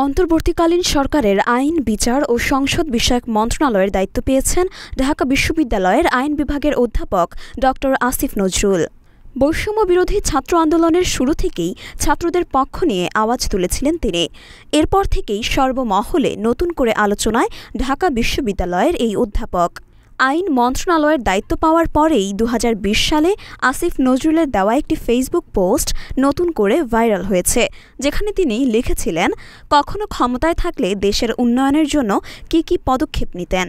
অন্তর্বর্তীকালীন সরকারের আইন, বিচার ও সংসদ বিষয়ক মন্ত্রণালয়ের দায়িত্ব পেয়েছেন ঢাকা বিশ্ববিদ্যালয়ের আইন বিভাগের অধ্যাপক ড. আসিফ নজরুল। বৈষম্য বিরোধী ছাত্র আন্দোলনের শুরু থেকেই ছাত্রদের পক্ষ নিয়ে আওয়াজ তুলেছিলেন তিনি। এরপর থেকেই সর্বমহলে নতুন করে আলোচনায় ঢাকা বিশ্ববিদ্যালয়ের এই অধ্যাপক। আইন মন্ত্রণালয়ের দায়িত্ব পাওয়ার পরেই ২০২০ সালে আসিফ নজরুলের দেওয়া একটি ফেসবুক পোস্ট নতুন করে ভাইরাল হয়েছে, যেখানে তিনি লিখেছিলেন, কখনো ক্ষমতায় থাকলে দেশের উন্নয়নের জন্য কী কী পদক্ষেপ নিতেন।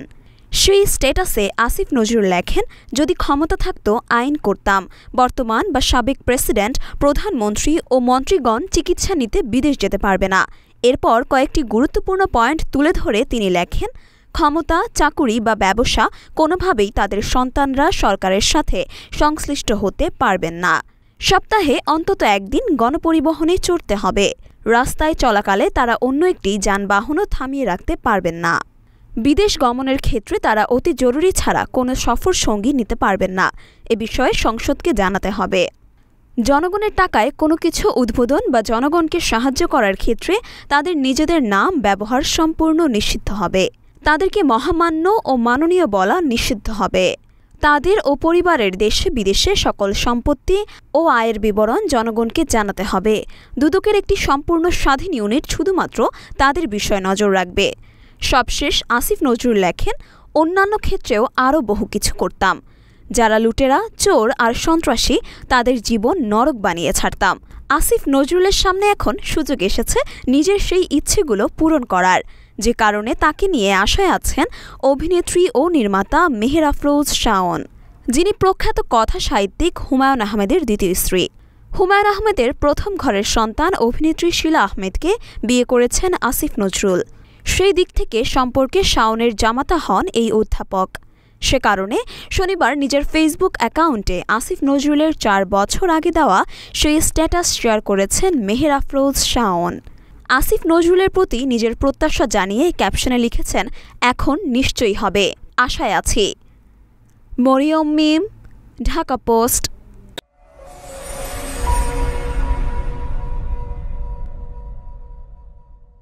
সেই স্ট্যাটাসে আসিফ নজরুল লেখেন, যদি ক্ষমতা থাকত আইন করতাম। বর্তমান বা সাবেক প্রেসিডেন্ট, প্রধানমন্ত্রী ও মন্ত্রীগণ চিকিৎসা নিতে বিদেশ যেতে পারবে না। এরপর কয়েকটি গুরুত্বপূর্ণ পয়েন্ট তুলে ধরে তিনি লেখেন, ক্ষমতা, চাকুরি বা ব্যবসা কোনোভাবেই তাদের সন্তানরা সরকারের সাথে সংশ্লিষ্ট হতে পারবেন না। সপ্তাহে অন্তত একদিন গণপরিবহনে চড়তে হবে। রাস্তায় চলাকালে তারা অন্য একটি যানবাহনও থামিয়ে রাখতে পারবেন না। বিদেশ গমনের ক্ষেত্রে তারা অতি জরুরি ছাড়া কোনো সফর সঙ্গী নিতে পারবেন না। এ বিষয়ে সংসদকে জানাতে হবে। জনগণের টাকায় কোনো কিছু উদ্বোধন বা জনগণকে সাহায্য করার ক্ষেত্রে তাদের নিজেদের নাম ব্যবহার সম্পূর্ণ নিষিদ্ধ হবে। তাদেরকে মহামান্য ও মাননীয় বলা নিষিদ্ধ হবে। তাদের ও পরিবারের দেশে বিদেশে সকল সম্পত্তি ও আয়ের বিবরণ জনগণকে জানাতে হবে। দুদকের একটি সম্পূর্ণ স্বাধীন ইউনিট শুধুমাত্র তাদের বিষয়ে নজর রাখবে। সবশেষ আসিফ নজরুল লেখেন, অন্যান্য ক্ষেত্রেও আরও বহু কিছু করতাম। যারা লুটেরা, চোর আর সন্ত্রাসী, তাদের জীবন নরক বানিয়ে ছাড়তাম। আসিফ নজরুলের সামনে এখন সুযোগ এসেছে নিজের সেই ইচ্ছেগুলো পূরণ করার, যে কারণে তাকে নিয়ে আশায় আছেন অভিনেত্রী ও নির্মাতা মেহের আফরোজ শাওন, যিনি প্রখ্যাত কথা সাহিত্যিক হুমায়ুন আহমেদের দ্বিতীয় স্ত্রী। হুমায়ুন আহমেদের প্রথম ঘরের সন্তান অভিনেত্রী শিলা আহমেদকে বিয়ে করেছেন আসিফ নজরুল। সেই দিক থেকে সম্পর্কে শাওনের জামাতা হন এই অধ্যাপক। সে কারণে শনিবার নিজের ফেসবুক অ্যাকাউন্টে আসিফ নজরুলের ৪ বছর আগে দেওয়া সেই স্ট্যাটাস শেয়ার করেছেন মেহের আফরোজ শাওন। আসিফ নজরুলের প্রতি নিজের প্রত্যাশা জানিয়ে ক্যাপশনে লিখেছেন, এখন নিশ্চয়ই হবে, আশায় আছি। মরিয়ম মিম, ঢাকা পোস্ট।